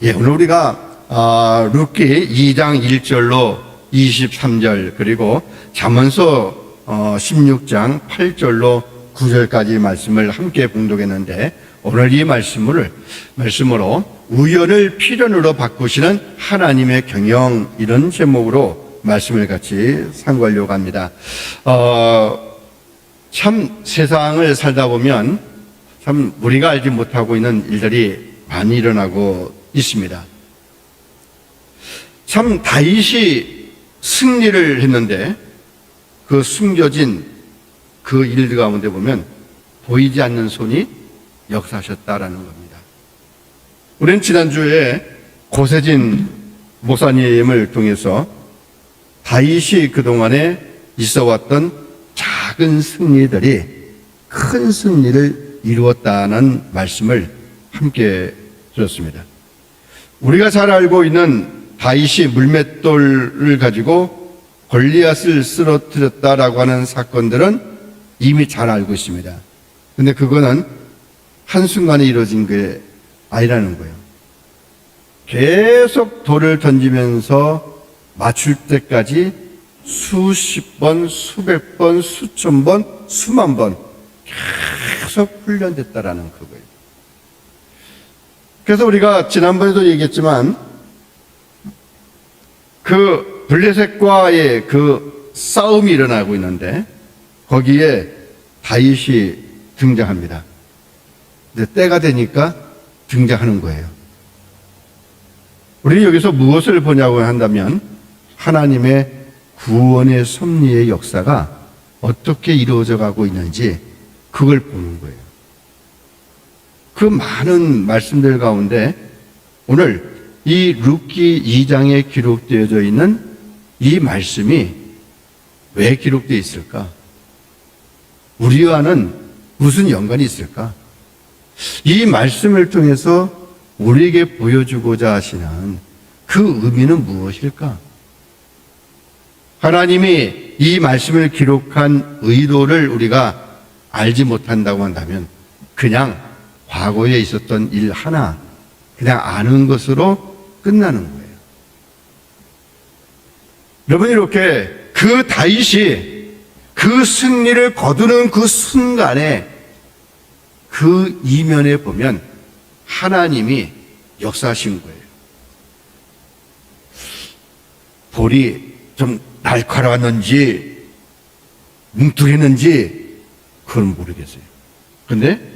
오늘 우리가 룻기 2장 1절로 23절 그리고 잠언서 16장 8절로 9절까지 말씀을 함께 봉독했는데, 오늘 이 말씀으로 우연을 필연으로 바꾸시는 하나님의 경영, 이런 제목으로 말씀을 같이 상고하려고 합니다. 참 세상을 살다 보면 참 우리가 알지 못하고 있는 일들이 많이 일어나고 있습니다. 참 다윗이 승리를 했는데 그 숨겨진 그 일들 가운데 보면 보이지 않는 손이 역사하셨다라는 겁니다. 우리는 지난주에 고세진 목사님을 통해서 다윗이 그동안에 있어왔던 작은 승리들이 큰 승리를 이루었다는 말씀을 함께 들었습니다. 우리가 잘 알고 있는 다윗이 물맷돌을 가지고 골리앗을 쓰러뜨렸다라고 하는 사건들은 이미 잘 알고 있습니다. 근데 그거는 한순간에 이루어진 게 아니라는 거예요. 계속 돌을 던지면서 맞출 때까지 수십 번, 수백 번, 수천 번, 수만 번 계속 훈련됐다라는 그거예요. 그래서 우리가 지난번에도 얘기했지만 그 블레셋과의 그 싸움이 일어나고 있는데 거기에 다윗이 등장합니다. 근데 때가 되니까 등장하는 거예요. 우리는 여기서 무엇을 보냐고 한다면 하나님의 구원의 섭리의 역사가 어떻게 이루어져 가고 있는지 그걸 보는 거예요. 그 많은 말씀들 가운데 오늘 이 룻기 2장에 기록되어져 있는 이 말씀이 왜 기록되어 있을까? 우리와는 무슨 연관이 있을까? 이 말씀을 통해서 우리에게 보여주고자 하시는 그 의미는 무엇일까? 하나님이 이 말씀을 기록한 의도를 우리가 알지 못한다고 한다면 그냥 과거에 있었던 일 하나 그냥 아는 것으로 끝나는 거예요. 여러분, 이렇게 그 다윗이 그 승리를 거두는 그 순간에 그 이면에 보면 하나님이 역사하신 거예요. 돌이 좀 날카로웠는지 뭉툭했는지 그건 모르겠어요. 근데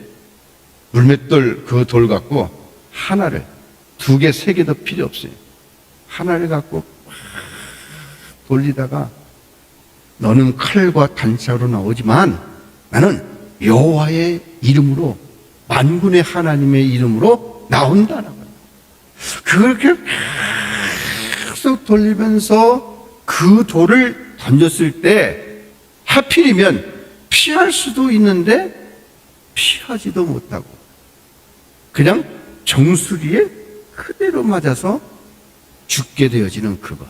물맷돌 그 돌 갖고 하나를, 두 개, 세 개도 필요 없어요. 하나를 갖고 돌리다가 너는 칼과 단창으로 나오지만 나는 여호와의 이름으로, 만군의 하나님의 이름으로 나온다는 거예요. 그렇게 계속 돌리면서 그 돌을 던졌을 때 하필이면 피할 수도 있는데 피하지도 못하고 그냥 정수리에 그대로 맞아서 죽게 되어지는 그것.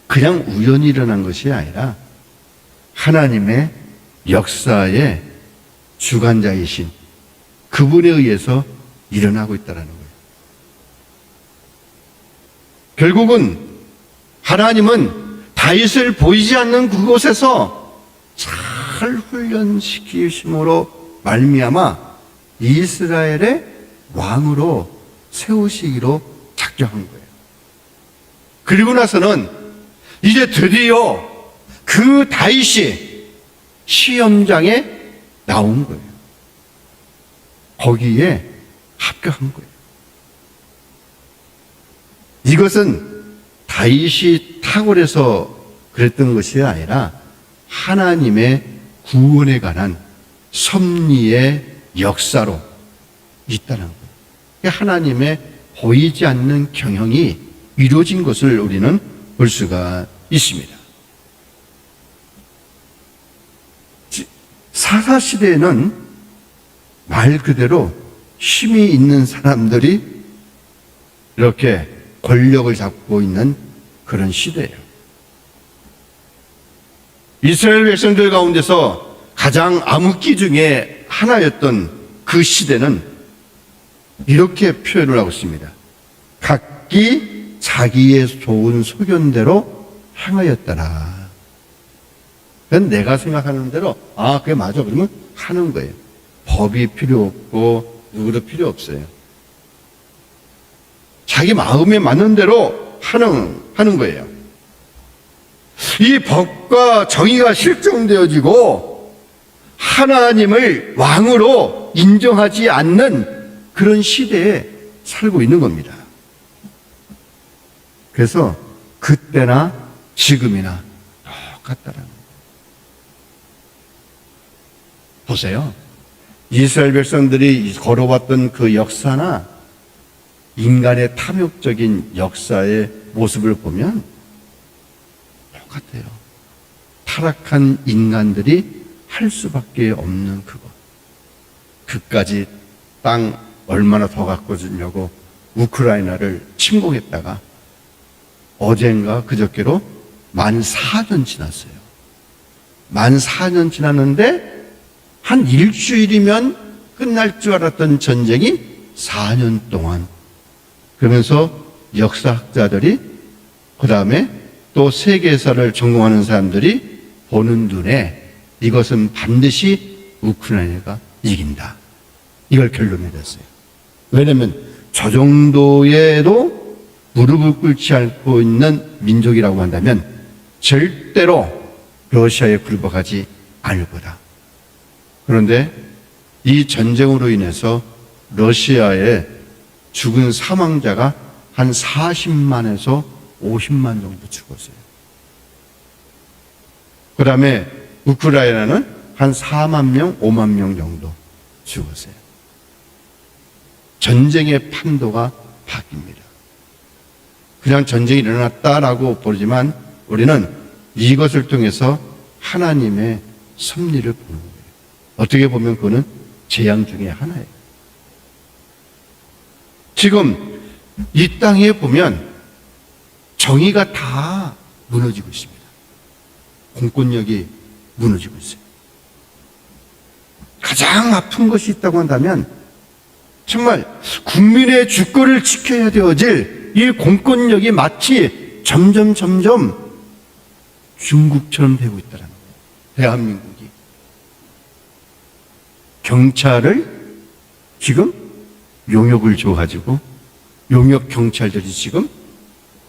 그냥 우연히 일어난 것이 아니라 하나님의 역사의 주관자이신 그분에 의해서 일어나고 있다는 거예요. 결국은 하나님은 다윗을 보이지 않는 그곳에서 잘 훈련시키심으로 말미암아 이스라엘의 왕으로 세우시기로 작정한 거예요. 그리고 나서는 이제 드디어 그 다윗이 시험장에 나온 거예요. 거기에 합격한 거예요. 이것은 다윗이 탁월해서 그랬던 것이 아니라 하나님의 구원에 관한 섭리의 역사로 있다는 거예요. 하나님의 보이지 않는 경영이 이루어진 것을 우리는 볼 수가 있습니다. 사사시대에는 말 그대로 힘이 있는 사람들이 이렇게 권력을 잡고 있는 그런 시대예요. 이스라엘 백성들 가운데서 가장 암흑기 중에 하나였던 그 시대는 이렇게 표현을 하고 있습니다. 각기 자기의 좋은 소견대로 행하였더라. 그건 내가 생각하는 대로 그게 맞아 그러면 하는 거예요. 법이 필요 없고 누구도 필요 없어요. 자기 마음에 맞는 대로 하는 거예요. 이 법과 정의가 실정되어지고 하나님을 왕으로 인정하지 않는 그런 시대에 살고 있는 겁니다. 그래서 그때나 지금이나 똑같다라는 거예요. 보세요. 이스라엘 백성들이 걸어왔던 그 역사나 인간의 탐욕적인 역사의 모습을 보면 똑같아요. 타락한 인간들이 할 수밖에 없는 그것. 그까지 땅 얼마나 더 갖고 주려고 우크라이나를 침공했다가 어젠가 그저께로 만 4년 지났어요. 만 4년 지났는데 한 일주일이면 끝날 줄 알았던 전쟁이 4년 동안, 그러면서 역사학자들이 그 다음에 또 세계사를 전공하는 사람들이 보는 눈에 이것은 반드시 우크라이나가 이긴다, 이걸 결론 내렸어요. 왜냐하면 저 정도에도 무릎을 꿇지 않고 있는 민족이라고 한다면 절대로 러시아에 굴복하지 않을 거다. 그런데 이 전쟁으로 인해서 러시아에 죽은 사망자가 한 40만에서 50만 정도 죽었어요. 그 다음에 우크라이나는 한 4만 명, 5만 명 정도 죽었어요. 전쟁의 판도가 바뀝니다. 그냥 전쟁이 일어났다라고 보지만 우리는 이것을 통해서 하나님의 섭리를 보는 거예요. 어떻게 보면 그거는 재앙 중에 하나예요. 지금 이 땅에 보면 정의가 다 무너지고 있습니다. 공권력이 무너지고 있어요. 가장 아픈 것이 있다고 한다면 정말 국민의 주권을 지켜야 되어질 이 공권력이 마치 점점 중국처럼 되고 있다는 거예요. 대한민국이. 경찰을 지금 용역을 줘가지고 용역 경찰들이 지금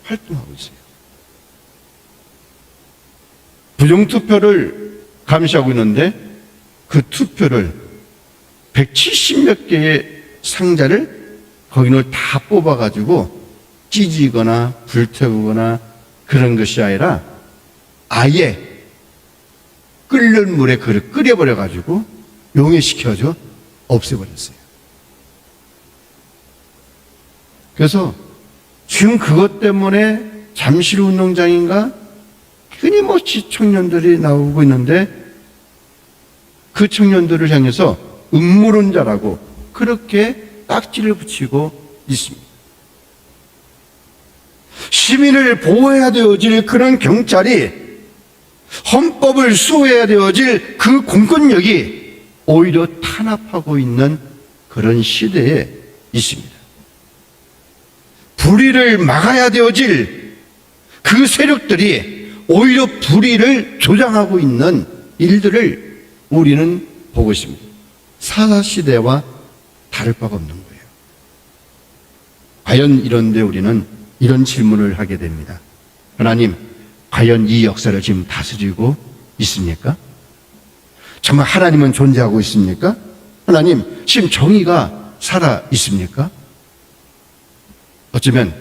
활동하고 있어요. 부정투표를 감시하고 있는데 그 투표를 170몇 개의 상자를 거기를 다 뽑아가지고 찢이거나 불태우거나 그런 것이 아니라 아예 끓는 물에 그를 끓여버려가지고 용해시켜서 없애버렸어요. 그래서 지금 그것 때문에 잠실 운동장인가 끊임없이 청년들이 나오고 있는데 그 청년들을 향해서 음모론자라고 그렇게 딱지를 붙이고 있습니다. 시민을 보호해야 되어질 그런 경찰이 헌법을 수호해야 되어질 그 공권력이 오히려 탄압하고 있는 그런 시대에 있습니다. 불의를 막아야 되어질 그 세력들이 오히려 불의를 조장하고 있는 일들을 우리는 보고 있습니다. 사사시대와 다를 바가 없는 거예요. 과연 이런데 우리는 이런 질문을 하게 됩니다. 하나님, 과연 이 역사를 지금 다스리고 있습니까? 정말 하나님은 존재하고 있습니까? 하나님, 지금 정의가 살아 있습니까? 어쩌면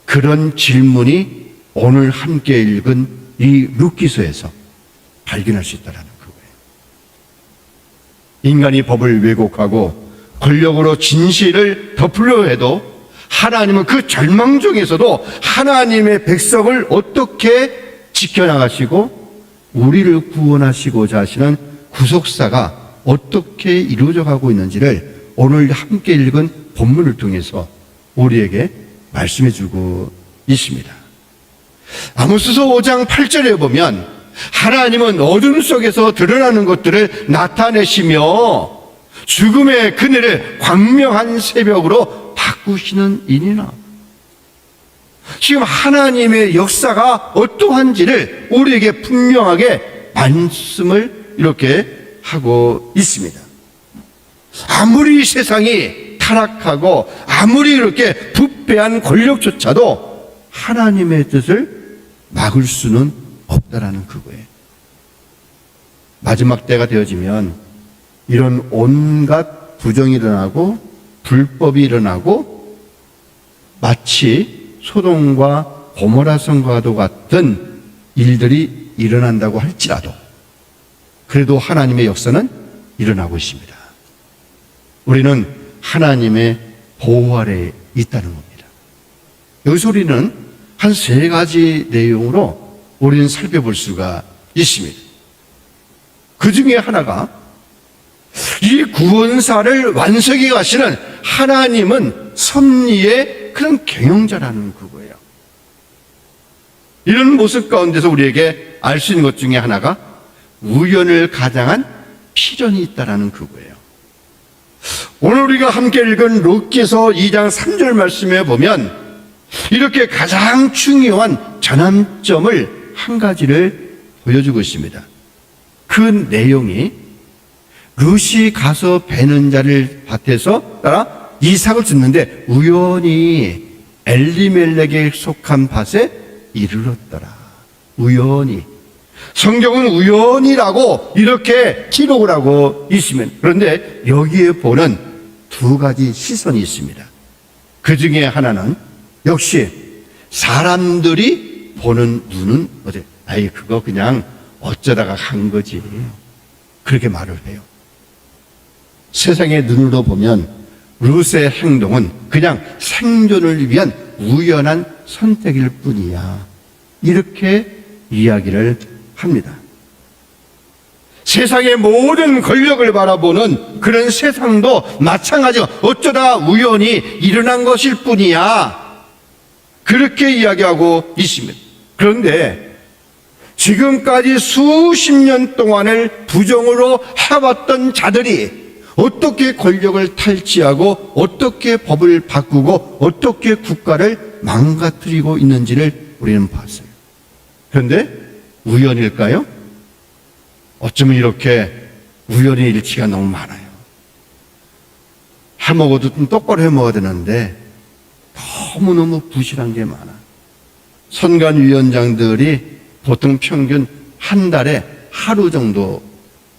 그런 질문이 오늘 함께 읽은 이 룻기서에서 발견할 수 있다는 거예요. 인간이 법을 왜곡하고 권력으로 진실을 덮으려 해도 하나님은 그 절망 중에서도 하나님의 백성을 어떻게 지켜나가시고 우리를 구원하시고자 하시는 구속사가 어떻게 이루어져 가고 있는지를 오늘 함께 읽은 본문을 통해서 우리에게 말씀해 주고 있습니다. 아모스서 5장 8절에 보면 하나님은 어둠 속에서 드러나는 것들을 나타내시며 죽음의 그늘을 광명한 새벽으로 바꾸시는 인이나 지금 하나님의 역사가 어떠한지를 우리에게 분명하게 말씀을 이렇게 하고 있습니다. 아무리 세상이 타락하고 아무리 이렇게 부패한 권력조차도 하나님의 뜻을 막을 수는 없다라는 그거예요. 마지막 때가 되어지면 이런 온갖 부정이 일어나고 불법이 일어나고 마치 소돔과 고모라 성과도 같은 일들이 일어난다고 할지라도 그래도 하나님의 역사는 일어나고 있습니다. 우리는 하나님의 보호 아래에 있다는 겁니다. 여기서 우리는 한 3가지 내용으로 우리는 살펴볼 수가 있습니다. 그 중에 하나가 이 구원사를 완성해 가시는 하나님은 섭리의 그런 경영자라는 그거예요. 이런 모습 가운데서 우리에게 알 수 있는 것 중에 하나가 우연을 가장한 필연이 있다라는 그거예요. 오늘 우리가 함께 읽은 룻기서 2장 3절 말씀에 보면 이렇게 가장 중요한 전환점을 한 가지를 보여주고 있습니다. 그 내용이 룻이 가서 베는 자를 밭에서 따라 이삭을 줍는데 우연히 엘리멜렉에 속한 밭에 이르렀더라. 우연히. 성경은 우연이라고 이렇게 기록을 하고 있으면 그런데 여기에 보는 2가지 시선이 있습니다. 그 중에 하나는 역시 사람들이 보는 눈은 어때? 아이 그거 그냥 어쩌다가 간 거지. 그렇게 말을 해요. 세상의 눈으로 보면 룻의 행동은 그냥 생존을 위한 우연한 선택일 뿐이야. 이렇게 이야기를 합니다. 세상의 모든 권력을 바라보는 그런 세상도 마찬가지로 어쩌다 우연히 일어난 것일 뿐이야. 그렇게 이야기하고 있습니다. 그런데 지금까지 수십 년 동안을 부정으로 해왔던 자들이 어떻게 권력을 탈취하고 어떻게 법을 바꾸고 어떻게 국가를 망가뜨리고 있는지를 우리는 봤어요. 그런데 우연일까요? 어쩌면 이렇게 우연의 일치가 너무 많아요. 해먹어도 좀 똑바로 해먹어야 되는데 너무너무 부실한 게 많아. 선관위원장들이 보통 평균 한 달에 하루 정도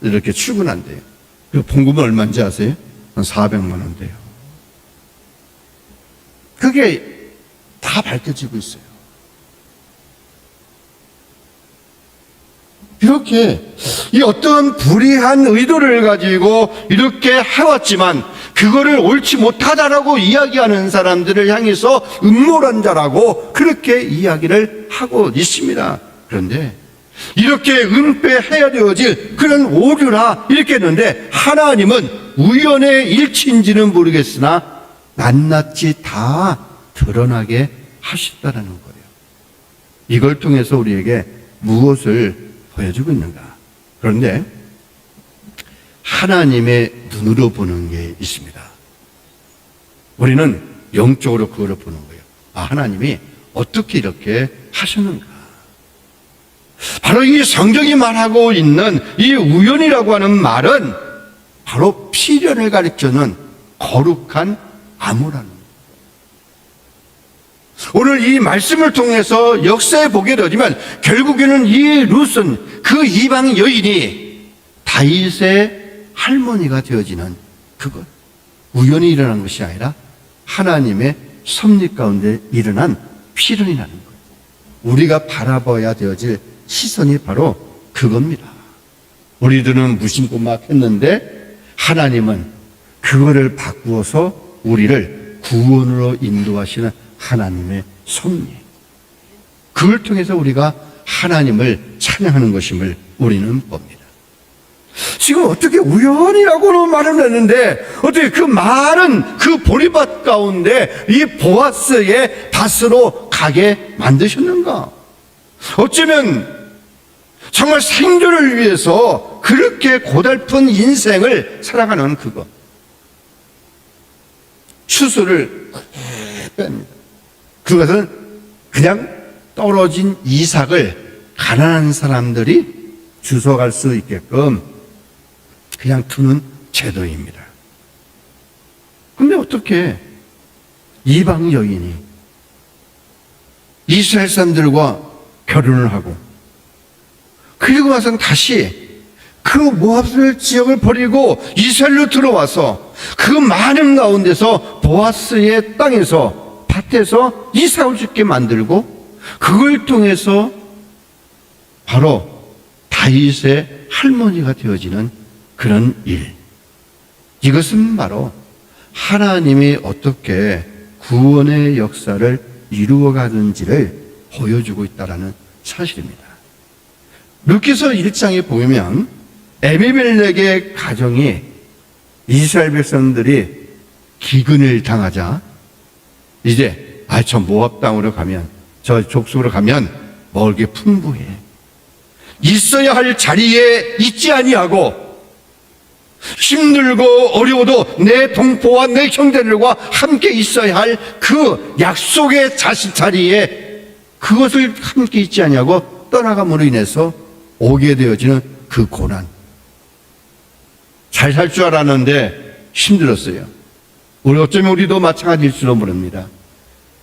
이렇게 출근한대요. 그 봉급은 얼마인지 아세요? 한 400만 원 돼요. 그게 다 밝혀지고 있어요. 이렇게 이 어떤 불의한 의도를 가지고 이렇게 해왔지만 그거를 옳지 못하다라고 이야기하는 사람들을 향해서 음모론자라고 그렇게 이야기를 하고 있습니다. 그런데 이렇게 은폐해야 되어질 그런 오류나 이렇게 했는데 하나님은 우연의 일치인지는 모르겠으나 낱낱이 다 드러나게 하셨다는 거예요. 이걸 통해서 우리에게 무엇을 보여주고 있는가? 그런데 하나님의 눈으로 보는 게 있습니다. 우리는 영적으로 그걸 보는 거예요. 아, 하나님이 어떻게 이렇게 하셨는가? 바로 이 성경이 말하고 있는 이 우연이라고 하는 말은 바로 필연을 가리켜는 거룩한 암호라는 거예요. 오늘 이 말씀을 통해서 역사에 보게 되지만 결국에는 이 룻은 그 이방 여인이 다윗의 할머니가 되어지는 그것. 우연히 일어난 것이 아니라 하나님의 섭리 가운데 일어난 필연이라는 거예요. 우리가 바라봐야 되어질 시선이 바로 그겁니다. 우리들은 무심코 막 했는데 하나님은 그거를 바꾸어서 우리를 구원으로 인도하시는 하나님의 섭리. 그걸 통해서 우리가 하나님을 찬양하는 것임을 우리는 봅니다. 지금 어떻게 우연이라고는 말을 했는데 어떻게 그 말은 그 보리밭 가운데 이 보아스의 밭으로 가게 만드셨는가? 어쩌면 정말 생존을 위해서 그렇게 고달픈 인생을 살아가는 그것. 추수를 뺍니다. 그것은 그냥 떨어진 이삭을 가난한 사람들이 주워갈 수 있게끔 그냥 두는 제도입니다. 근데 어떻게 이방 여인이 이스라엘 사람들과 결혼을 하고 그리고 와서 다시 그 모압 지역을 버리고 이스라엘로 들어와서 그 많은 가운데서 보아스의 땅에서 밭에서 이삭을 죽게 만들고 그걸 통해서 바로 다윗의 할머니가 되어지는 그런 일. 이것은 바로 하나님이 어떻게 구원의 역사를 이루어가는지를 보여주고 있다는 사실입니다. 룻기서 1장에 보면 에비멜렉의 가정이 이스라엘 백성들이 기근을 당하자 이제 저 모압 땅으로 가면 저 족속으로 가면 먹을 게 풍부해. 있어야 할 자리에 있지 아니하고 힘들고 어려워도 내 동포와 내 형제들과 함께 있어야 할 그 약속의 자리에 그것을 함께 있지 아니하고 떠나감으로 인해서 오게 되어지는 그 고난. 잘 살 줄 알았는데 힘들었어요. 어쩌면 우리도 마찬가지일지도 모릅니다.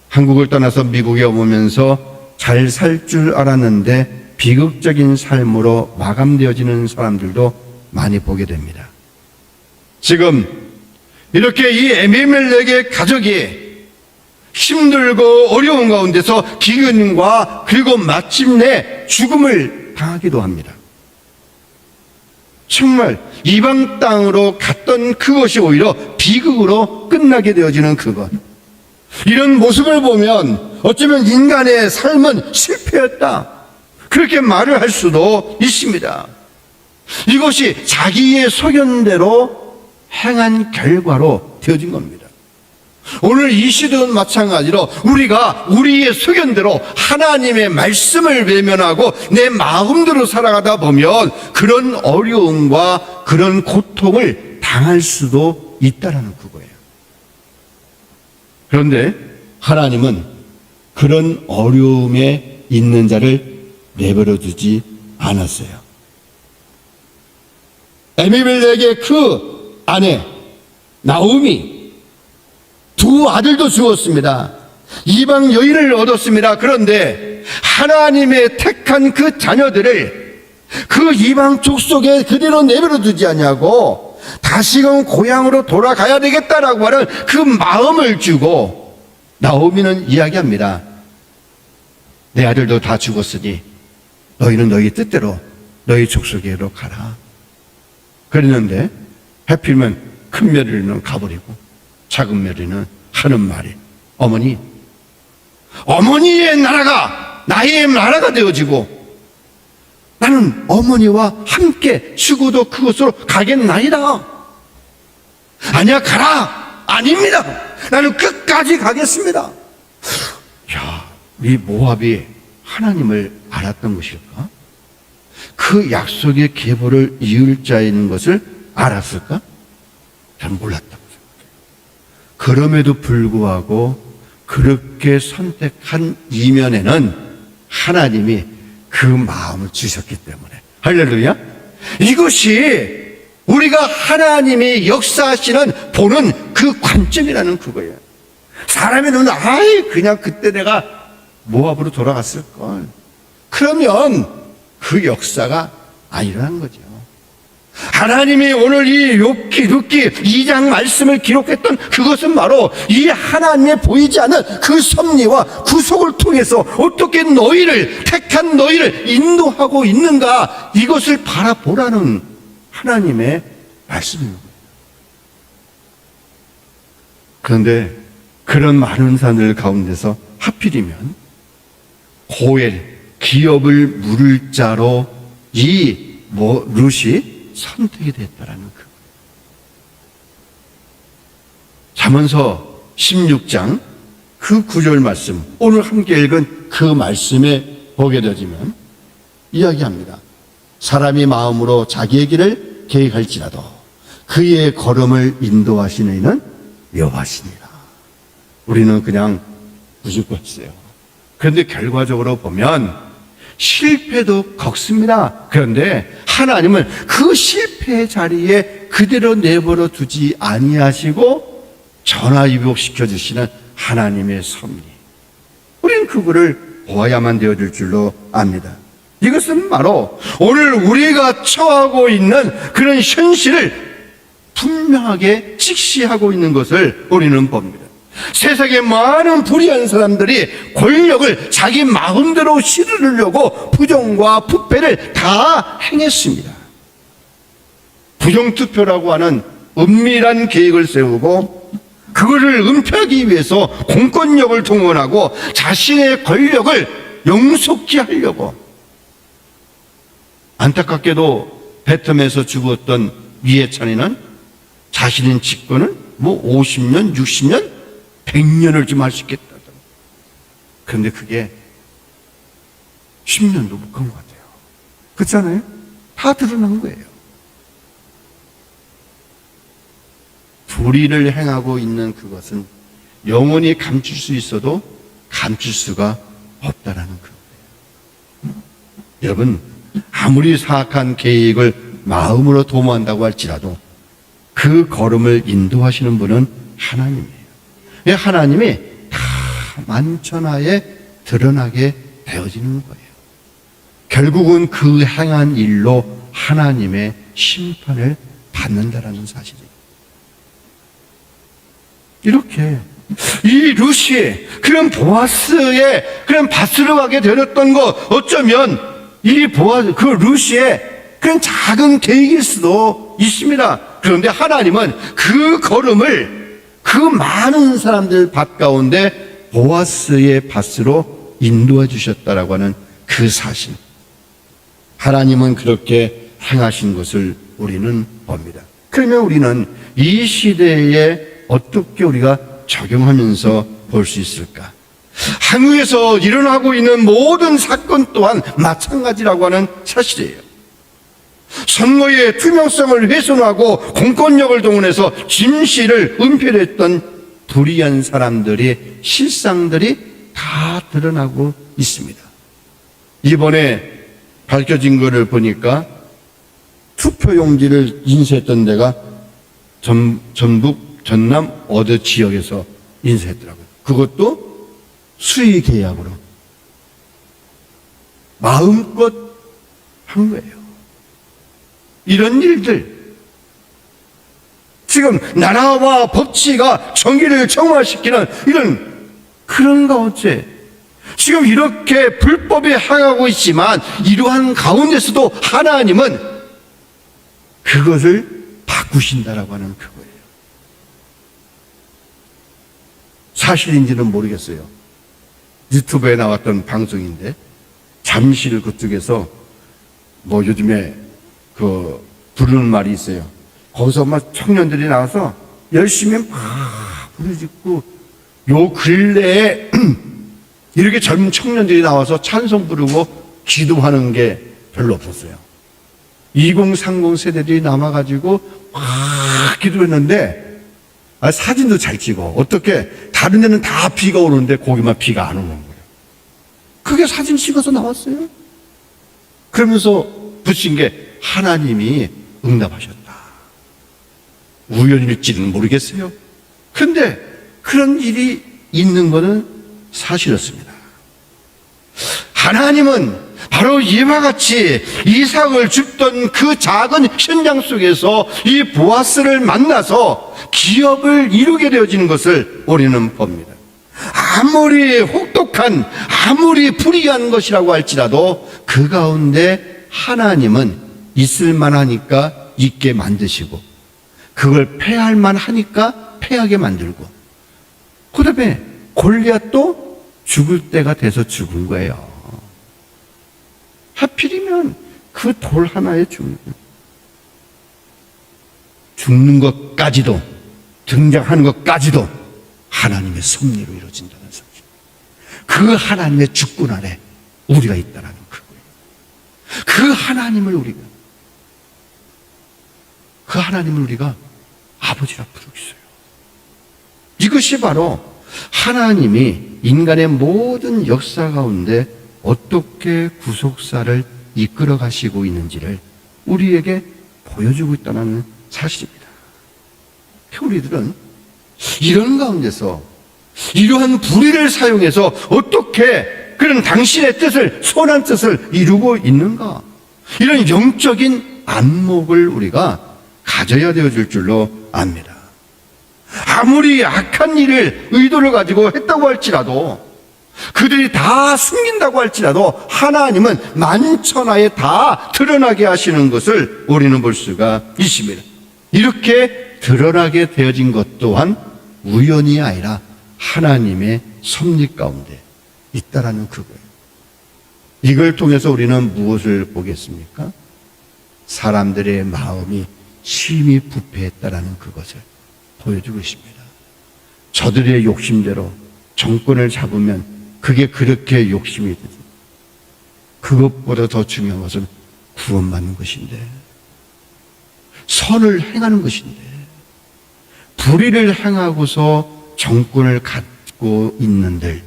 한국을 떠나서 미국에 오면서 잘 살 줄 알았는데 비극적인 삶으로 마감되어지는 사람들도 많이 보게 됩니다. 지금 이렇게 이 에비멜렉의 가족이 힘들고 어려운 가운데서 기근과 그리고 마침내 죽음을 당하기도 합니다. 정말 이방 땅으로 갔던 그것이 오히려 비극으로 끝나게 되어지는 그것. 이런 모습을 보면 어쩌면 인간의 삶은 실패였다, 그렇게 말을 할 수도 있습니다. 이것이 자기의 소견대로 행한 결과로 되어진 겁니다. 오늘 이 시대는 마찬가지로 우리가 우리의 소견대로 하나님의 말씀을 외면하고 내 마음대로 살아가다 보면 그런 어려움과 그런 고통을 당할 수도 있다는 그거예요. 그런데 하나님은 그런 어려움에 있는 자를 내버려 두지 않았어요. 에비멜렉의 그 아내 나오미 두 아들도 주었습니다. 이방 여인을 얻었습니다. 그런데 하나님의 택한 그 자녀들을 그 이방 족속에 그대로 내버려 두지 않냐고 다시금 고향으로 돌아가야 되겠다라고 하는 그 마음을 주고 나오미는 이야기합니다. 내 아들도 다 죽었으니 너희는 너희 뜻대로 너희 족속에로 가라. 그랬는데 하필이면 큰 며느리는 가버리고 작은 며느리는 하는 말이 어머니의 나라가 나의 나라가 되어지고 나는 어머니와 함께 죽어도 그곳으로 가겠나이다. 아니야, 가라. 아닙니다. 나는 끝까지 가겠습니다. 야, 이 모압이 하나님을 알았던 것일까? 그 약속의 계보를 이을 자인 것을 알았을까? 잘 몰랐다고 생각해요. 그럼에도 불구하고 그렇게 선택한 이면에는 하나님이 그 마음을 주셨기 때문에, 할렐루야. 이것이 우리가 하나님이 역사하시는 보는 그 관점이라는 그거예요. 사람의 눈은 그냥 그때 내가 모압으로 돌아갔을걸, 그러면 그 역사가 아니라는 거죠. 하나님이 오늘 이 룻기 2장 말씀을 기록했던 그것은 바로 이 하나님의 보이지 않는 그 섭리와 구속을 통해서 어떻게 택한 너희를 인도하고 있는가, 이것을 바라보라는 하나님의 말씀입니다. 그런데 그런 많은 사람들 가운데서 하필이면 고엘, 기업을 물을 자로 이 룻이 선택이 됐다라는 그. 잠언서 16장 그 9절 말씀, 오늘 함께 읽은 그 말씀에 보게 되지면 이야기합니다. 사람이 마음으로 자기의 길을 계획할지라도 그의 걸음을 인도하시는 이는 여호와시니라. 우리는 그냥 무조건했어요. 그런데 결과적으로 보면 실패도 겪습니다. 그런데 하나님은 그 실패의 자리에 그대로 내버려 두지 아니하시고 전화위복시켜 주시는 하나님의 섭리. 우리는 그거를 보아야만 되어질 줄로 압니다. 이것은 바로 오늘 우리가 처하고 있는 그런 현실을 분명하게 직시하고 있는 것을 우리는 봅니다. 세상에 많은 불의한 사람들이 권력을 자기 마음대로 실으려고 부정과 부패를 다 행했습니다. 부정투표라고 하는 은밀한 계획을 세우고 그것을 은폐하기 위해서 공권력을 동원하고 자신의 권력을 영속히 하려고, 안타깝게도 베트남에서 죽었던 위해찬이는 자신의 집권을 50년, 60년, 100년을 좀 할 수 있겠다. 그런데 그게 10년도 못 간 것 같아요. 그렇잖아요? 다 드러난 거예요. 불의를 행하고 있는 그것은 영원히 감출 수 있어도 감출 수가 없다라는 거예요. 여러분, 아무리 사악한 계획을 마음으로 도모한다고 할지라도 그 걸음을 인도하시는 분은 하나님이에요. 하나님이 다 만천하에 드러나게 되어지는 거예요. 결국은 그 행한 일로 하나님의 심판을 받는다라는 사실이에요. 이렇게 이 루시, 그런 보아스의 그런 밭으로 가게 되었던 거, 어쩌면 이 그 루시의 그런 작은 계획일 수도 있습니다. 그런데 하나님은 그 걸음을 그 많은 사람들 밭 가운데 보아스의 밭으로 인도해 주셨다라고 하는 그 사실, 하나님은 그렇게 행하신 것을 우리는 봅니다. 그러면 우리는 이 시대에 어떻게 우리가 적용하면서 볼 수 있을까? 한국에서 일어나고 있는 모든 사건 또한 마찬가지라고 하는 사실이에요. 선거의 투명성을 훼손하고 공권력을 동원해서 진실을 은폐했던 불의한 사람들의 실상들이 다 드러나고 있습니다. 이번에 밝혀진 것을 보니까 투표용지를 인쇄했던 데가 전북, 전남 어느 지역에서 인쇄했더라고요. 그것도 수의 계약으로 마음껏 한 거예요. 이런 일들, 지금 나라와 법치가 정의를 정화시키는 이런 그런 가운데 지금 이렇게 불법에 향하고 있지만, 이러한 가운데서도 하나님은 그것을 바꾸신다라고 하는 그거예요. 사실인지는 모르겠어요. 유튜브에 나왔던 방송인데, 잠실 그쪽에서 요즘에 부르는 말이 있어요. 거기서 막 청년들이 나와서 열심히 막 부르짖고, 요 근래에 이렇게 젊은 청년들이 나와서 찬송 부르고 기도하는 게 별로 없었어요. 2030 세대들이 남아가지고 막 기도했는데, 사진도 잘 찍어. 어떻게 다른 데는 다 비가 오는데 거기만 비가 안 오는 거예요. 그게 사진 찍어서 나왔어요. 그러면서 붙인 게 하나님이 응답하셨다. 우연일지는 모르겠어요. 근데 그런 일이 있는 것은 사실이었습니다. 하나님은 바로 이와 같이 이삭을 줍던 그 작은 현장 속에서 이 보아스를 만나서 기업을 이루게 되어지는 것을 우리는 봅니다. 아무리 혹독한, 아무리 불의한 것이라고 할지라도 그 가운데 하나님은 있을 만하니까 있게 만드시고, 그걸 패할 만하니까 패하게 만들고, 그 다음에 골리앗도 죽을 때가 돼서 죽은 거예요. 하필이면 그 돌 하나에 죽는 것까지도, 등장하는 것까지도 하나님의 섭리로 이루어진다는 사실. 그 하나님의 주권 아래 우리가 있다는 그거예요. 그 하나님을 우리가 아버지라 부르고 있어요. 이것이 바로 하나님이 인간의 모든 역사 가운데 어떻게 구속사를 이끌어 가시고 있는지를 우리에게 보여주고 있다는 사실입니다. 우리들은 이런 가운데서 이러한 불의를 사용해서 어떻게 그런 당신의 뜻을, 선한 뜻을 이루고 있는가? 이런 영적인 안목을 우리가 가져야 되어질 줄로 압니다. 아무리 악한 일을, 의도를 가지고 했다고 할지라도, 그들이 다 숨긴다고 할지라도 하나님은 만천하에 다 드러나게 하시는 것을 우리는 볼 수가 있습니다. 이렇게 드러나게 되어진 것 또한 우연이 아니라 하나님의 섭리 가운데 있다라는 그거예요. 이걸 통해서 우리는 무엇을 보겠습니까? 사람들의 마음이 심히 부패했다라는 그것을 보여주고 있습니다. 저들의 욕심대로 정권을 잡으면 그게 그렇게 욕심이 되죠. 그것보다 더 중요한 것은 구원받는 것인데, 선을 행하는 것인데, 불의를 행하고서 정권을 갖고 있는들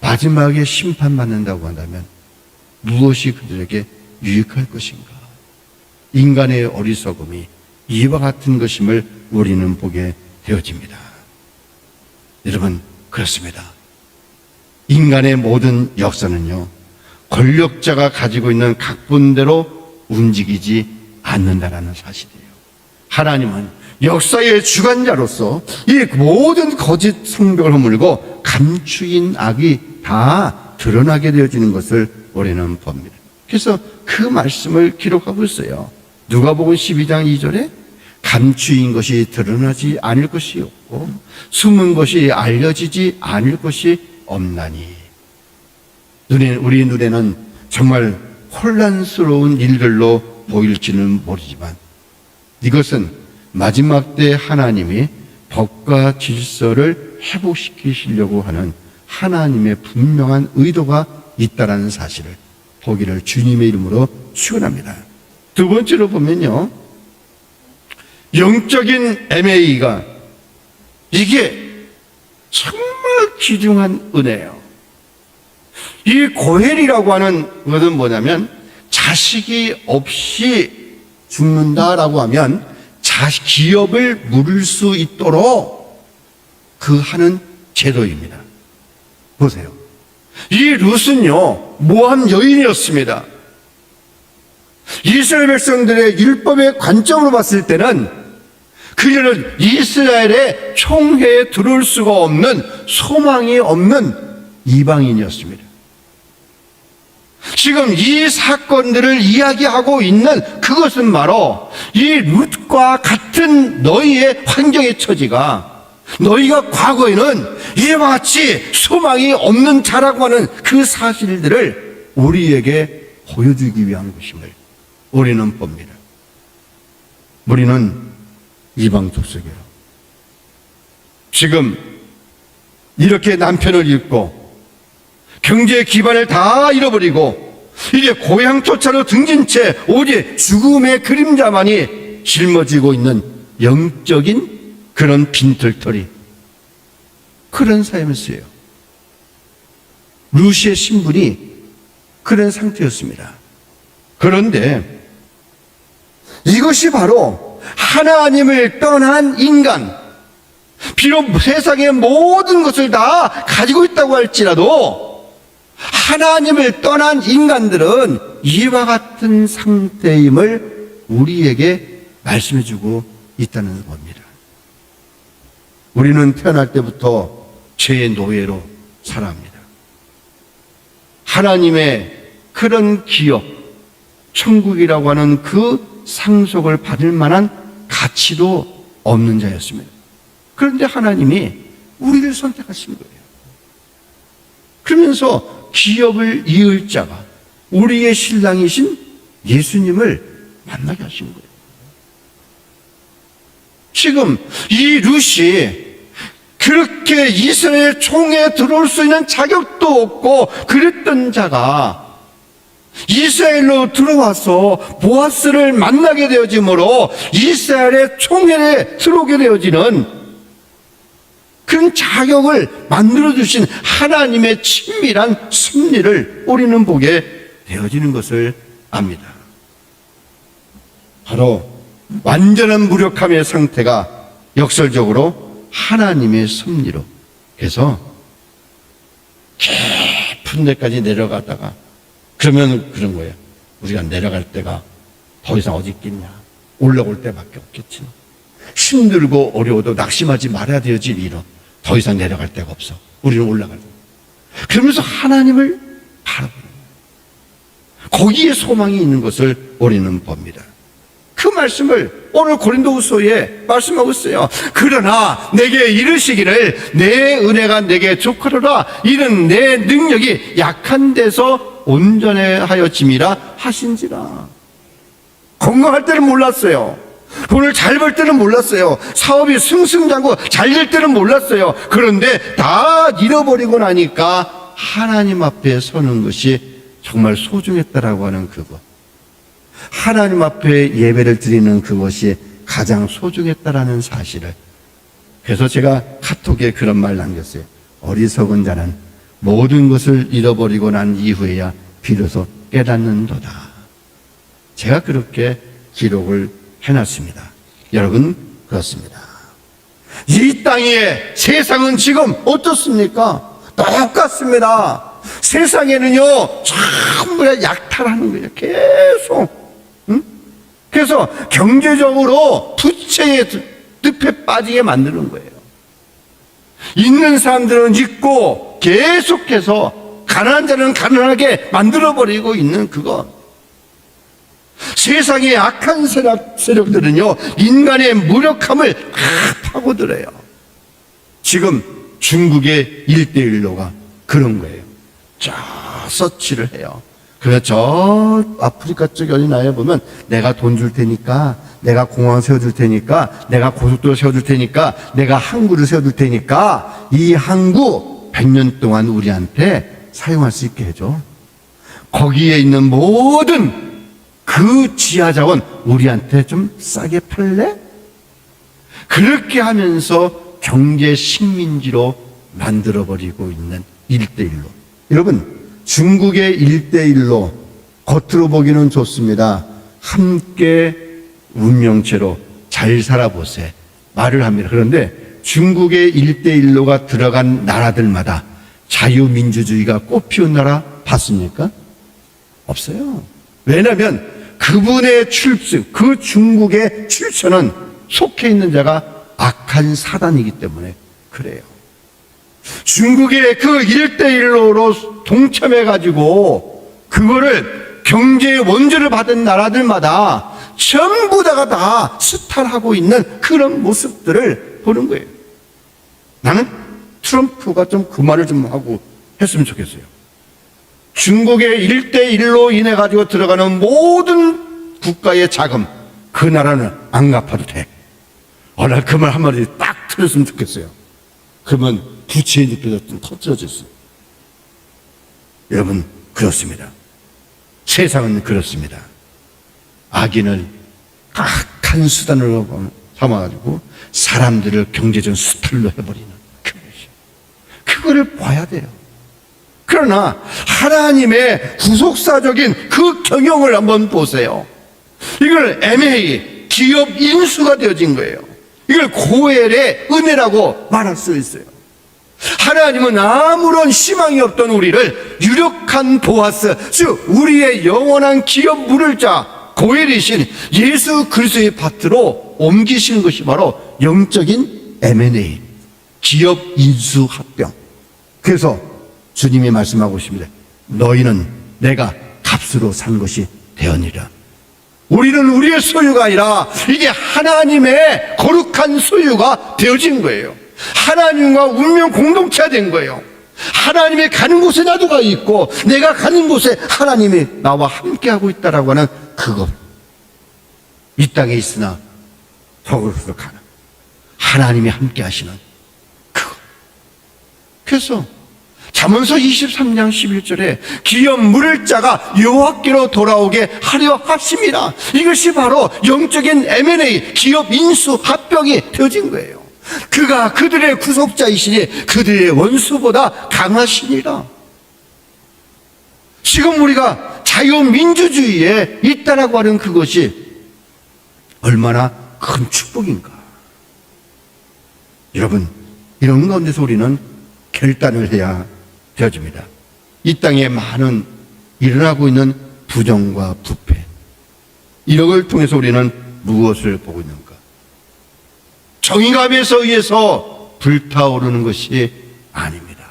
마지막에 심판받는다고 한다면 무엇이 그들에게 유익할 것인가? 인간의 어리석음이 이와 같은 것임을 우리는 보게 되어집니다. 여러분, 그렇습니다. 인간의 모든 역사는요, 권력자가 가지고 있는 각본대로 움직이지 않는다라는 사실이에요. 하나님은 역사의 주관자로서 이 모든 거짓 성벽을 허물고 감추인 악이 다 드러나게 되어지는 것을 우리는 봅니다. 그래서 그 말씀을 기록하고 있어요. 누가복음 12장 2절에 감추인 것이 드러나지 않을 것이 없고 숨은 것이 알려지지 않을 것이 없나니. 우리 눈에는 정말 혼란스러운 일들로 보일지는 모르지만 이것은 마지막 때 하나님이 법과 질서를 회복시키시려고 하는 하나님의 분명한 의도가 있다라는 사실을 보기를 주님의 이름으로 축원합니다. 두 번째로 보면요, 영적인 MA가 이게 정말 귀중한 은혜예요. 이 고헬이라고 하는 것은 뭐냐면 자식이 없이 죽는다라고 하면 기업을 물을 수 있도록 그 하는 제도입니다. 보세요. 이 룻은요, 모함 여인이었습니다. 이스라엘 백성들의 율법의 관점으로 봤을 때는 그녀는 이스라엘의 총회에 들어올 수가 없는, 소망이 없는 이방인이었습니다. 지금 이 사건들을 이야기하고 있는 그것은 바로 이 룻과 같은 너희의 환경의 처지가, 너희가 과거에는 이와 같이 소망이 없는 자라고 하는 그 사실들을 우리에게 보여주기 위한 것임을 우리는 봅니다. 우리는 이방 족속이에요. 지금 이렇게 남편을 잃고 경제 기반을 다 잃어버리고 이제 고향조차로 등진 채 오직 죽음의 그림자만이 짊어지고 있는 영적인 그런 빈털터리, 그런 삶이었어요. 룻의 신분이 그런 상태였습니다. 그런데 이것이 바로 하나님을 떠난 인간, 비록 세상의 모든 것을 다 가지고 있다고 할지라도 하나님을 떠난 인간들은 이와 같은 상태임을 우리에게 말씀해주고 있다는 겁니다. 우리는 태어날 때부터 죄의 노예로 살아갑니다. 하나님의 그런 기업, 천국이라고 하는 그 상속을 받을 만한 가치도 없는 자였습니다. 그런데 하나님이 우리를 선택하신 거예요. 그러면서 기업을 이을 자가 우리의 신랑이신 예수님을 만나게 하신 거예요. 지금 이 룻이 그렇게 이스라엘 총회에 들어올 수 있는 자격도 없고 그랬던 자가 이스라엘로 들어와서 보아스를 만나게 되어지므로 이스라엘의 총회에 들어오게 되어지는 그런 자격을 만들어주신 하나님의 친밀한 섭리를 우리는 보게 되어지는 것을 압니다. 바로 완전한 무력함의 상태가 역설적으로 하나님의 섭리로 해서 깊은 데까지 내려가다가 그러면 그런 거예요. 우리가 내려갈 때가 더 이상 어디 있겠냐. 올라올 때밖에 없겠지. 힘들고 어려워도 낙심하지 말아야 되어질 일은 더 이상 내려갈 데가 없어. 우리는 올라갈 때. 그러면서 하나님을 바라보는 거예요. 거기에 소망이 있는 것을 우리는 봅니다. 그 말씀을 오늘 고린도후서에 말씀하고 있어요. 그러나 내게 이르시기를 내 은혜가 내게 족하리라. 이는 내 능력이 약한 데서 온전하여짐이라 하신지라. 건강할 때는 몰랐어요. 돈을 잘 벌 때는 몰랐어요. 사업이 승승장구 잘 될 때는 몰랐어요. 그런데 다 잃어버리고 나니까 하나님 앞에 서는 것이 정말 소중했다라고 하는 그것. 하나님 앞에 예배를 드리는 그것이 가장 소중했다라는 사실을. 그래서 제가 카톡에 그런 말 남겼어요. 어리석은 자는 모든 것을 잃어버리고 난 이후에야 비로소 깨닫는도다. 제가 그렇게 기록을 해놨습니다. 여러분, 그렇습니다. 이 땅 위에 세상은 지금 어떻습니까? 똑같습니다. 세상에는요, 전부 다 약탈하는 거예요. 계속. 그래서 경제적으로 부채의 늪에 빠지게 만드는 거예요. 있는 사람들은 있고 계속해서 가난한 자는 가난하게 만들어버리고 있는 그것. 세상의 악한 세력들은요, 인간의 무력함을 파고들어요. 지금 중국의 1:1로가 그런 거예요. 저 서치를 해요. 그래서 저 아프리카 쪽 어디 나라에 보면 내가 돈 줄 테니까, 내가 공항 세워줄 테니까, 내가 고속도로 세워줄 테니까, 내가 항구를 세워줄 테니까 이 항구 100년 동안 우리한테 사용할 수 있게 해줘. 거기에 있는 모든 그 지하 자원 우리한테 좀 싸게 팔래? 그렇게 하면서 경제 식민지로 만들어버리고 있는 1:1로. 여러분, 중국의 1:1로 겉으로 보기는 좋습니다. 함께 운명체로 잘 살아보세 말을 합니다. 그런데 중국의 1:1로가 들어간 나라들마다 자유민주주의가 꽃피운 나라 봤습니까? 없어요. 왜냐하면 그분의 그 중국의 출처는 속해 있는 자가 악한 사단이기 때문에 그래요. 중국의 그 1:1로로 동참해가지고 그거를 경제의 원조를 받은 나라들마다 전부 다가 다 수탈하고 있는 그런 모습들을 보는 거예요. 나는 트럼프가 좀 그 말을 좀 하고 했으면 좋겠어요. 중국의 1:1로 인해 가지고 들어가는 모든 국가의 자금, 그 나라는 안 갚아도 돼. 나 그 말 한마디 딱 틀었으면 좋겠어요. 그러면 부채의 늪에서 좀 터뜨려졌어요. 여러분, 그렇습니다. 세상은 그렇습니다. 악인을 악한 수단으로 삼아가지고 사람들을 경제적 수탈로 해버리는 그것이. 그거를 봐야 돼요. 그러나 하나님의 구속사적인 그 경영을 한번 보세요. 이걸 M&A, 기업 인수가 되어진 거예요. 이걸 고엘의 은혜라고 말할 수 있어요. 하나님은 아무런 희망이 없던 우리를 유력한 보아스, 즉 우리의 영원한 기업 물을 자 고엘이신 예수 그리스도의 밭으로 옮기시는 것이 바로 영적인 M&A, 기업 인수 합병. 그래서 주님이 말씀하고 있습니다. 너희는 내가 값으로 산 것이 되었느니라. 우리는 우리의 소유가 아니라 이게 하나님의 거룩한 소유가 되어진 거예요. 하나님과 운명 공동체가 된 거예요. 하나님이 가는 곳에 나도 가 있고 내가 가는 곳에 하나님이 나와 함께하고 있다라고 하는 그것. 이 땅에 있으나 저곳으로 가는 하나님이 함께 하시는 그것. 그래서 잠언서 23장 11절에 기업 물을 자가 여호와께로 돌아오게 하려 하심이라. 이것이 바로 영적인 M&A, 기업 인수 합병이 되어진 거예요. 그가 그들의 구속자이시니 그들의 원수보다 강하시니라. 지금 우리가 자유민주주의에 있다라고 하는 그것이 얼마나 큰 축복인가. 여러분, 이런 가운데서 우리는 결단을 해야 되어집니다. 이 땅에 많은 일어나고 있는 부정과 부패, 이런 걸 통해서 우리는 무엇을 보고 있는가? 정의감에 의해서 불타오르는 것이 아닙니다.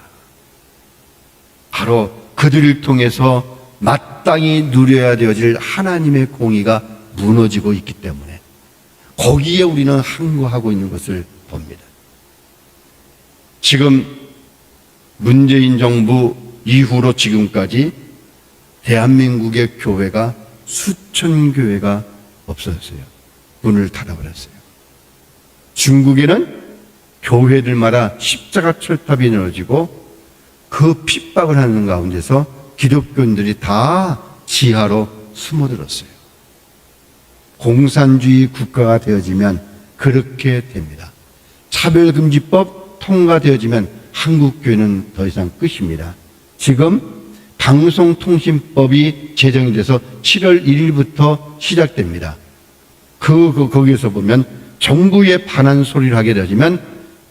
바로 그들을 통해서 마땅히 누려야 되어질 하나님의 공의가 무너지고 있기 때문에 거기에 우리는 항거하고 있는 것을 봅니다. 지금 문재인 정부 이후로 지금까지 대한민국의 교회가 수천 교회가 없어졌어요. 문을 닫아버렸어요. 중국에는 교회들마다 십자가 철탑이 늘어지고 그 핍박을 하는 가운데서 기독교인들이 다 지하로 숨어들었어요. 공산주의 국가가 되어지면 그렇게 됩니다. 차별금지법 통과되어지면 한국교회는 더 이상 끝입니다. 지금 방송통신법이 제정이 돼서 7월 1일부터 시작됩니다. 거기에서 보면 정부에 반한 소리를 하게 되어지면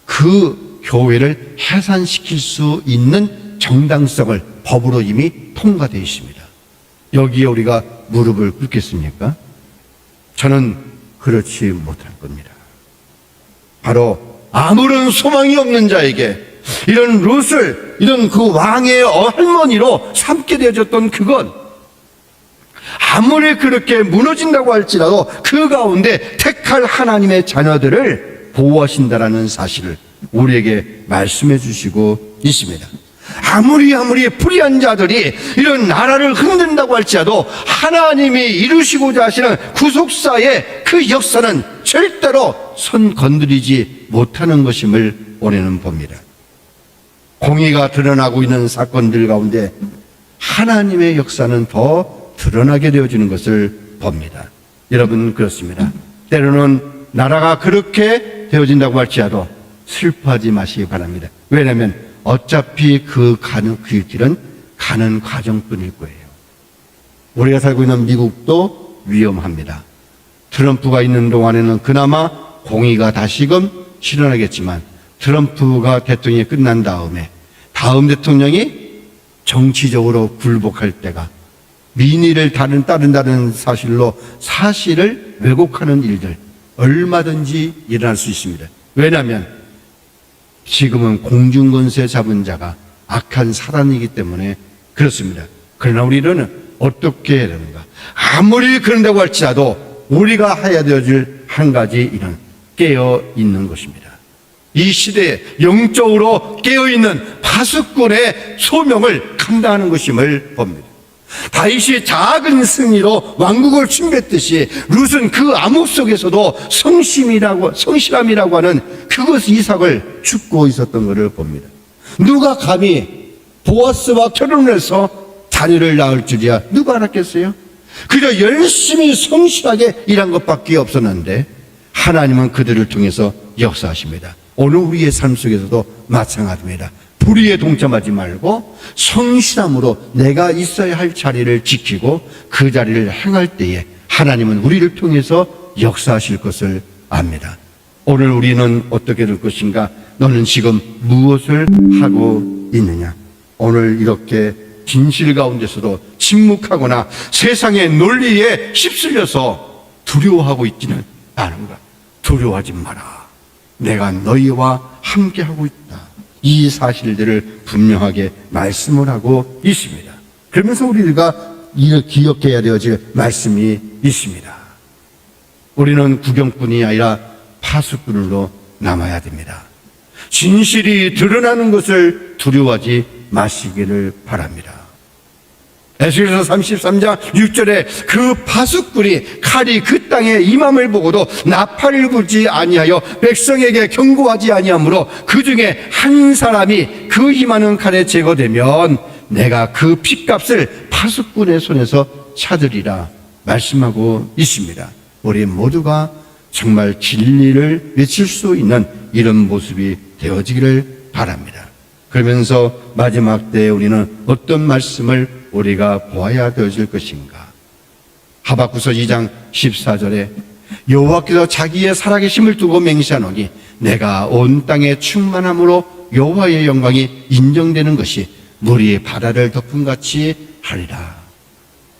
그 교회를 해산시킬 수 있는 정당성을 법으로 이미 통과되어 있습니다. 여기에 우리가 무릎을 꿇겠습니까? 저는 그렇지 못할 겁니다. 바로 아무런 소망이 없는 자에게 이런 롯을, 이런 그 왕의 할머니로 삼게 되어졌던 그건 아무리 그렇게 무너진다고 할지라도 그 가운데 택할 하나님의 자녀들을 보호하신다라는 사실을 우리에게 말씀해 주시고 있습니다. 아무리 불의한 자들이 이런 나라를 흔든다고 할지라도 하나님이 이루시고자 하시는 구속사의 그 역사는 절대로 손 건드리지 못하는 것임을 우리는 봅니다. 공의가 드러나고 있는 사건들 가운데 하나님의 역사는 더 드러나게 되어지는 것을 봅니다. 여러분, 그렇습니다. 때로는 나라가 그렇게 되어진다고 할지라도 슬퍼하지 마시기 바랍니다. 왜냐하면 어차피 그 길은 가는 과정뿐일 거예요. 우리가 살고 있는 미국도 위험합니다. 트럼프가 있는 동안에는 그나마 공의가 다시금 실현하겠지만 트럼프가 대통령이 끝난 다음에 다음 대통령이 정치적으로 굴복할 때가 민의를 다른 사실로 사실을 왜곡하는 일들 얼마든지 일어날 수 있습니다. 왜냐하면 지금은 공중권세 잡은 자가 악한 사단이기 때문에 그렇습니다. 그러나 우리는 어떻게 해야 되는가? 아무리 그런다고 할지라도 우리가 해야 되어질 한 가지 일은 깨어 있는 것입니다. 이 시대에 영적으로 깨어있는 파수꾼의 소명을 감당하는 것임을 봅니다. 다윗이 작은 승리로 왕국을 침뱉듯이 룻은 그 암흑 속에서도 성실함이라고 하는 그것 이삭을 죽고 있었던 것을 봅니다. 누가 감히 보아스와 결혼을 해서 자녀를 낳을 줄이야 누가 알았겠어요? 그저 열심히 성실하게 일한 것밖에 없었는데 하나님은 그들을 통해서 역사하십니다. 오늘 우리의 삶 속에서도 마찬가지입니다. 불의에 동참하지 말고 성실함으로 내가 있어야 할 자리를 지키고 그 자리를 행할 때에 하나님은 우리를 통해서 역사하실 것을 압니다. 오늘 우리는 어떻게 될 것인가? 너는 지금 무엇을 하고 있느냐? 오늘 이렇게 진실 가운데서도 침묵하거나 세상의 논리에 휩쓸려서 두려워하고 있지는 않은가? 두려워하지 마라. 내가 너희와 함께하고 있다. 이 사실들을 분명하게 말씀을 하고 있습니다. 그러면서 우리가 기억해야 되어질 말씀이 있습니다. 우리는 구경꾼이 아니라 파수꾼으로 남아야 됩니다. 진실이 드러나는 것을 두려워하지 마시기를 바랍니다. 에스겔서 33장 6절에 그 파수꾼이 칼이 그 땅에 임함을 보고도 나팔을 불지 아니하여 백성에게 경고하지 아니하므로 그 중에 한 사람이 그 임하는 칼에 제거되면 내가 그 핏값을 파수꾼의 손에서 찾으리라 말씀하고 있습니다. 우리 모두가 정말 진리를 외칠 수 있는 이런 모습이 되어지기를 바랍니다. 그러면서 마지막 때에 우리는 어떤 말씀을 우리가 보아야 되어질 것인가? 하박국서 2장 14절에 여호와께서 자기의 살아계심을 두고 맹세하노니 내가 온 땅의 충만함으로 여호와의 영광이 인정되는 것이 물이 바다를 덮음같이 하리라.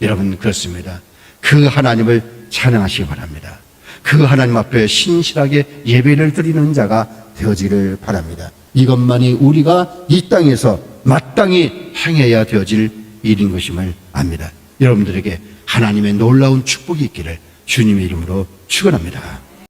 여러분, 그렇습니다. 그 하나님을 찬양하시기 바랍니다. 그 하나님 앞에 신실하게 예배를 드리는 자가 되어지기를 바랍니다. 이것만이 우리가 이 땅에서 마땅히 행해야 되어질 일인 것임을 압니다. 여러분들에게 하나님의 놀라운 축복이 있기를 주님의 이름으로 축원합니다.